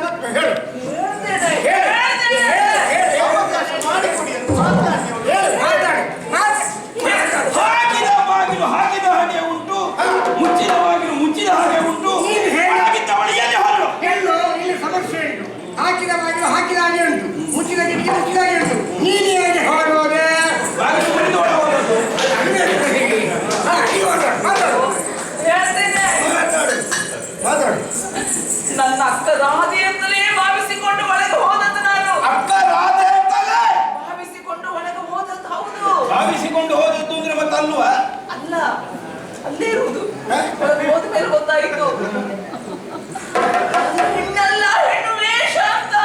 ಮಾತಾಡ್ಬೇಕು ಹೇಳು. ಅವಕಾಶ ಮಾಡಿಕೊಡಿ ಅಂತ ಹಾಕಿದ ಬಾಗಿಲು ಹಾಕಿದ ಹಾಗೆ ಉಂಟು, ಮುಚ್ಚಿದ ಬಾಗಿಲು ಮುಚ್ಚಿದ ಹಾಗೆ ಉಂಟು. ಹೇಳು, ಇಲ್ಲಿ ಸಮಸ್ಯೆ ಉಂಟು. ಹಾಕಿದ ಬಾಗಿಲು ಹಾಕಿದ ಹಾಗೆ ಉಂಟು, ಮುಚ್ಚಿದ ಕಿಟಕಿ ಮುಚ್ಚಿದ ಹಾಗೆ ಉಂಟು. ನೀನು ಹೇಗೆ ಹೊರಡೋದೆ? ನನ್ನ ಅಕ್ಕ ರಾಧೆ ಅಂತಲೇ ಭಾವಿಸಿಕೊಂಡು ಒಳಗೆ ಹೋದದ್ದು ನಾನು. ಅಕ್ಕ ರಾಧೆ ಅಂತಲೇ ಭಾವಿಸಿಕೊಂಡು ಒಳಗೆ ಹೋದದ್ದು. ಹೌದು, ಭಾವಿಸಿಕೊಂಡು ಹೋದದ್ದು ಅಂದ್ರೆ ಮತ್ತೆ ಅಲ್ವಾ? ಅಲ್ಲ, ಅಲ್ಲೇ ಇರುವುದು. ಒಳಗೆ ಹೋದ ಮೇಲೆ ಗೊತ್ತಾಯಿತು ಇನ್ನೆಲ್ಲ ಹೆಣ್ಣು ವೇಷ ಅಂತ.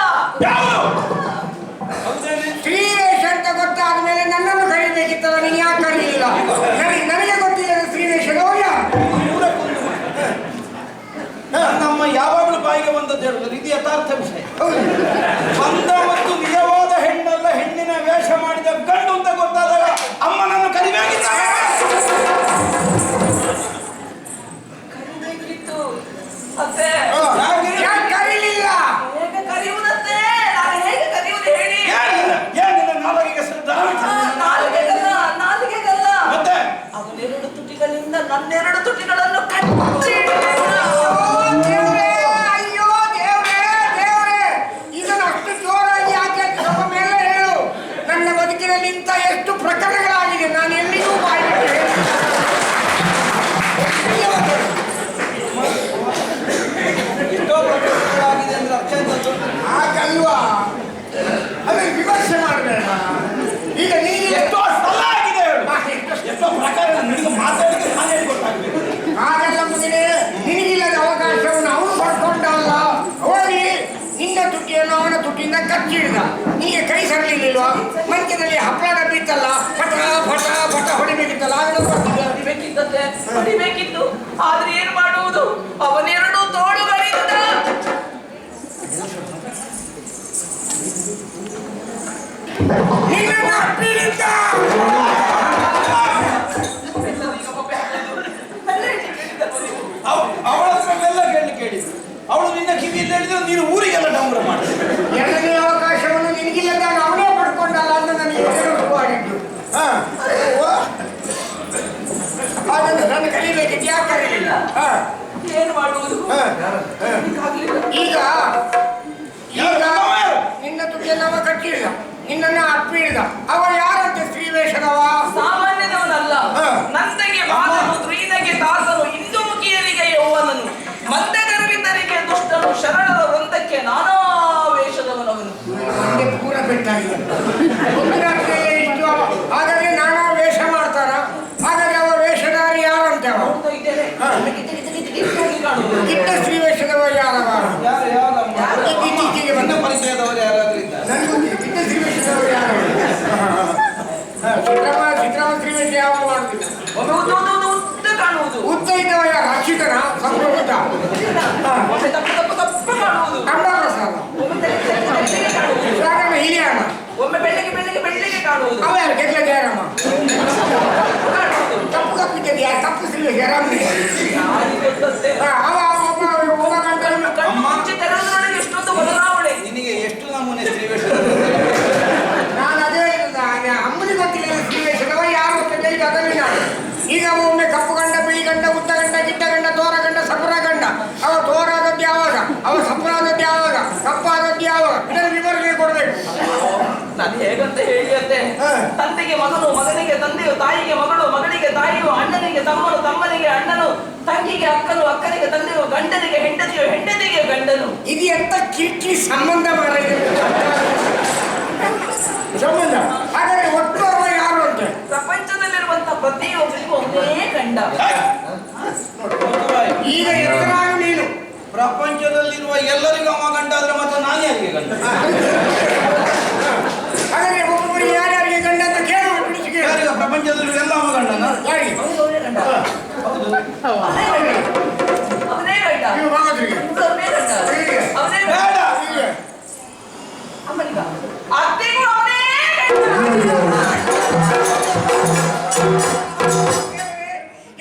ಸ್ತ್ರೀ ವೇಷ ಅಂತ ಗೊತ್ತಾದ ಮೇಲೆ ನನ್ನನ್ನು ಕರೀಬೇಕಿತ್ತಲ್ಲ, ನೀನು ಯಾಕೆ ಕರೀಲಿಲ್ಲ? ನನಗೆ ಗೊತ್ತಿಲ್ಲ ಸ್ತ್ರೀ ವೇಷದವಯ್ಯ. ನಮ್ಮ ಯಾವಾಗಲೂ ಬಾಯಿಗೆ ಬಂದದ್ದು ಹೇಳಿದ್ರು, ಇದು ಯಥಾರ್ಥ ವಿಷಯ. ಬಂದ ಮತ್ತು ನಿಜವಾದ ಹೆಣ್ಣಲ್ಲ, ಹೆಣ್ಣಿನ ವೇಷ ಮಾಡಿದ ಗಂಡು ಅಂತ ಗೊತ್ತಾದಾಗ ಅಮ್ಮನನ್ನು ಕರಿಬೇಕಿತ್ತು. ಅತ್ತೆ ಯಾಕೆ ಕರೀಲಿಲ್ಲ? ಹೇಗೆ ಕರೆಯುವುದಂತೆ? ನಾನು ಹೇಗೆ ಕರೆಯುವುದು ಹೇಳಿ? ಏನಿಲ್ಲ, ನಾಲಿಗೆಗೆ ನಾಲಿಗೆಗಲ್ಲ, ಮತ್ತೆ ಅವನೆರಡು ತುಟಿಗಳಿಂದ ನನ್ನೆರಡು ತುಟಿಗಳನ್ನು ಕಟ್ಟಿ. ಅಯ್ಯೋ ದೇವ್ರೇ, ಇದನ್ನು ಅಷ್ಟು ಜೋರಾಗಿ ಯಾಕೆ ನಮ್ಮ ಮೇಲೆ ಹೇಳು. ನನ್ನ ಬದುಕಿನಲ್ಲಿ ಇಂಥ ಎಷ್ಟು ಪ್ರಕರಣಗಳಾಗಿದೆ, ನಾನು ಎಲ್ಲಿಗೂ ಬಾಯ್ಬಿಟ್ಟು ಎಷ್ಟೋ ಪ್ರಕರಣಗಳಾಗಿದೆ ಅಂದ್ರೆ ಅರ್ಥ ಹಾಗಲ್ವಾ? ಅದನ್ನು ವಿಮರ್ಶೆ ಮಾಡಬೇಡ. ಈಗ ನೀನು ಎಷ್ಟೋ ಸಲ ಆಗಿದೆ ಹೇಳು. ಎಷ್ಟೋ ಪ್ರಕರಣ ನಿನಗೆ ಮಾತಾಡಿದ್ರೆ ನಾನೇ ಗೊತ್ತಾಗಬೇಕು. ಹಾಗಲ್ಲ ಮಗನೇ, ನಿನಗಿಲ್ಲದ ಅವಕಾಶವನ್ನು ಅವನು ಪಡ್ಕೊಂಡಲ್ಲ. ಹೋಗಿ ನಿನ್ನ ತುಟಿಯನ್ನು ಅವನ ತುಟಿಯಿಂದ ಕಚ್ಚಿಡ್ದ. ನಿನಗೆ ಕೈ ಸರಲಿಲ್ವಾ? ಮಂಚದಲ್ಲಿ ಹಪ್ಪಳ ಡಬ್ಬಿತ್ತಲ್ಲ, ಪಟ ಪಟ ಪಟ ಹೊಡಿಬೇಕಿತ್ತಲ್ಲ, ಆಗಲೂ ಹೊಡಿಬೇಕಿತ್ತು. ಆದ್ರೆ ಏನು ಮಾಡುವುದು? ಅವನೆರಡು ತೋಳುಗಳಿಂದ ನಿನ್ನನ್ನು ಅಪ್ಪಿಳಿದ್ದ. ಅವಳ ಹತ್ರ ಎಲ್ಲ ಕೇಳಿದ್ದು. ಅವಳು ನಿನ್ನ ಕಿವಿಯಲ್ಲಿ ಹೇಳಿದ್ರೆ ನೀನು ಊರಿಗೆಲ್ಲ ಡಂಬರ ಮಾಡಿ. ಎರಡನೇ ಅವಕಾಶವನ್ನು ನಿನಗಿಲ್ಲದಾಗ ಅವನೇ ಪಡ್ಕೊಂಡಲ್ಲ ಅಂತ ನನಗೆ ಶುರುವಾಗಿದ್ದು. ಹಾಗಾದ್ರೆ ನನ್ನ ಕಲಿಬೇಕಿತ್ತು, ಯಾಕೆ ಕರೀಲಿಲ್ಲ? ಏನು ಮಾಡುವುದು? ಈಗ ನಿನ್ನ ತುಟಿಯನ್ನು ಅವ ಕಟ್ಟಿಲ್ಲ, ನಿನ್ನನ್ನು ಅಪ್ಪಿಳಿದ. ಅವ ಯಾರಂತೆ ಸ್ತ್ರೀ ವೇಷದವ? ಸಾಮಾನ್ಯದವನಲ್ಲ. ನಂದಗೆ ಬಾಲನು, ತ್ರೀನಗೆ ದಾಸನು, ಹಿಂದೂಮುಖಿಯರಿಗೆ ಯೌವನನು, ಮಂದಗರ್ವಿತರಿಗೆ ದುಷ್ಟನು, ಶರಣರ ವೃಂದಕ್ಕೆ ನಾನಾ ವೇಷದವನವನು. ನನಗೆ ಪೂರ ಬೆಟ್ಟಾಗಿದೆ. ಒಂದು ರಾತ್ರಿಯಲ್ಲೇ ಇಷ್ಟು ಹಾಗಾದ್ರೆ ನಾನಾ ವೇಷ ಮಾಡ್ತಾರ? ಹಾಗಾದ್ರೆ ಅವ ವೇಷಧಾರಿ ಯಾರಂತೆ? ಅವ ಇದ್ದ ಸ್ತ್ರೀ ವೇಷದವ ಯಾರವ? ಇತ್ತೀಚೆಗೆ ಬಂದ ಪರಿಚಯದವರು ಯಾರಾದ್ರೂ ಇದ್ದಾರೆ? ನನಗೂ ಇದ್ದ ಸ್ತ್ರೀ ವೇಷದವರು ಯಾರು? ಚಿತ್ರಮ ಸ್ತ್ರೀ ವೇಷ ಯಾವಾಗ ಮಾಡುತ್ತಿದ್ದ? ಉದ್ದ ಕಾಣುವುದು. ಉದ್ದ ಇದ್ದವ ಯಾರು? ಅಕ್ಷಿತನ ಸಂಪ್ರಭುತ ಒಮ್ಮೆ ತಪ್ಪು ಕಾಣುವುದು. ಅಂಬಾಪ್ರಸಾದ ಸಾಗರ ಹಿರಿಯಣ್ಣ. ಒಮ್ಮೆ ಬೆಳ್ಳಗೆ ಕಾಣುವುದು. ಅವ ಯಾರು? ಕೆಟ್ಲ ಜಯರಾಮ. ತಪ್ಪು ಕಪ್ಪಿದ್ದ ಯಾರು? ತಪ್ಪು ಸ್ತ್ರೀ ವೇಷ ರಾಮನಿಗೆ. ಅವ ಒಬ್ಬ ಕಣ್ಣು ಮುಚ್ಚಿ ತೆರೆದೊಳಗೆ ಎಷ್ಟೊಂದು ಬದಲಾವಣೆ. ನಿನಗೆ ಎಷ್ಟು ನಮೂನೆ ಸ್ತ್ರೀ ವೇಷ? ನಾನು ಅದೇ ಅಮ್ಮನಿಗೆ ಗೊತ್ತಿಲ್ಲ ಸ್ತ್ರೀ ವೇಷದವ ಯಾರು ಅಂತ ಕೇಳಿದ. ಅದರಲ್ಲಿ ನಾನು ಈಗ ಒಮ್ಮೆ ಕಪ್ಪು ಗಂಡ, ಬಿಳಿ ಗಂಡ, ಉದ್ದ ಗಂಡ, ಗಿಡ್ಡ ಗಂಡ, ತೋರ ಗಂಡ, ಸಪುರ ಗಂಡ. ಅವ ತೋರಾದದ್ದು ಯಾವಾಗ? ಅವ ಸಪುರಾದದ್ದು ಯಾವಾಗ? ಕಪ್ಪಾದದ್ದು ಯಾವಾಗ? ಇದನ್ನು ವಿವರಣೆ ಕೊಡಬೇಕು. ನಾನು ಹೇಗಂತ ಹೇಳಿ ಅಂತೆ. ತಂದೆಗೆ ಮಗನು, ಮಗನಿಗೆ ತಂದೆಯು, ತಾಯಿಗೆ ಮಗಳು, ಮಗಳಿಗೆ ತಾಯಿಯು, ಅಣ್ಣನಿಗೆ ತಮ್ಮನು, ತಮ್ಮನಿಗೆ ಅಣ್ಣನು, ತಂಗಿಗೆ ಅಕ್ಕನು, ಅಕ್ಕನಿಗೆ ತಂದೆಯು, ಗಂಡನಿಗೆ ಹೆಂಡತಿಯು, ಹೆಂಡತಿಗೆ ಗಂಡನು. ಇದು ಎಂತ ಕಿರ್ಕಿ ಸಂಬಂಧ ಮಾಡಿದೆ ಸಂಬಂಧ. ಹಾಗಾದ್ರೆ ಒಟ್ಟು ಅವ ಯಾರು ಅಂತ? ಪ್ರಪಂಚದಲ್ಲಿರುವಂತ ಪ್ರತಿಯೊಬ್ಬರಿಗೂ ಒಂದೇ ಗಂಡ. ಈಗ ಎತ್ತರಾಗಿ ನೀನು ಪ್ರಪಂಚದಲ್ಲಿರುವ ಎಲ್ಲರಿಗೂ ಅವ ಗಂಡ ಆದ್ರೆ ಮತ್ತೆ ನಾನು ಯಾರಿಗೆ ಗಂಡ? ಹಾಗಾದ್ರೆ ಒಬ್ಬೊಬ್ಬರು ಯಾರ್ಯಾರಿಗೆ ಗಂಡ ಅಂತ ಕೇಳುವ ಬಿಡಿಸಿ ಕೇಳ. ಪ್ರಪಂಚದಲ್ಲಿ ಎಲ್ಲ ಅವ ಗಂಡನ? ಯಾರಿಗೆ? ಅವನೇ ಗಂಡ. ನೀವು ಮಗದ್ರಿಗೆ ಅವನೇ ಗಂಡ. ಅವನೇ ಬೇಡ. ಅಮ್ಮನಿಗ ಅತ್ತೆಗೂ ಅವನೇ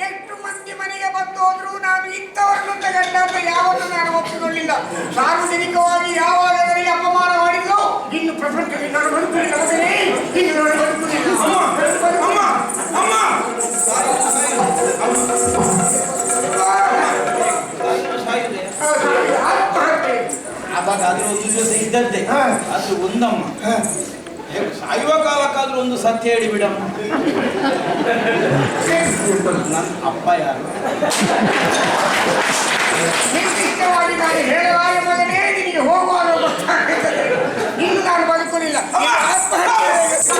ಎಷ್ಟು ಮಂದಿ ಮನೆಗೆ ಬಂದು ಹೋದ್ರು ನಾನು ಇಂಥವ್ರನ್ನ ಗಂಡ ಅಂತ ಯಾವತ್ತೂ ನಾನು ಒಪ್ಪಿಕೊಳ್ಳಿ. ಆಗುವುದಿಲ್ಲ. ಸಾರ್ವಜನಿಕವಾಗಿ ಯಾವಾಗ ನನಗೆ ಅಪಮಾನ ಮಾಡಿದ್ರು ಇನ್ನು ಪ್ರಪಂಚದಲ್ಲಿ ನಾನು ಬದುಕುವುದಿಲ್ಲ ಮಗನೇ, ಇನ್ನು ನಾನು ಬದುಕುವುದಿಲ್ಲ. ಆತ್ಮಹತ್ಯೆ ಅವಾಗ ಅದ್ರ ಒಂದು ದಿವಸ ಇದ್ದದ್ದೇ, ಆದ್ರೆ ಒಂದಮ್ಮ ಸಾಯುವ ಕಾಲಕ್ಕಾದ್ರೂ ಒಂದು ಸತ್ಯ ಹೇಳಿ ಬಿಡಮ್ಮ. ನನ್ನ ಅಪ್ಪ ಯಾರು?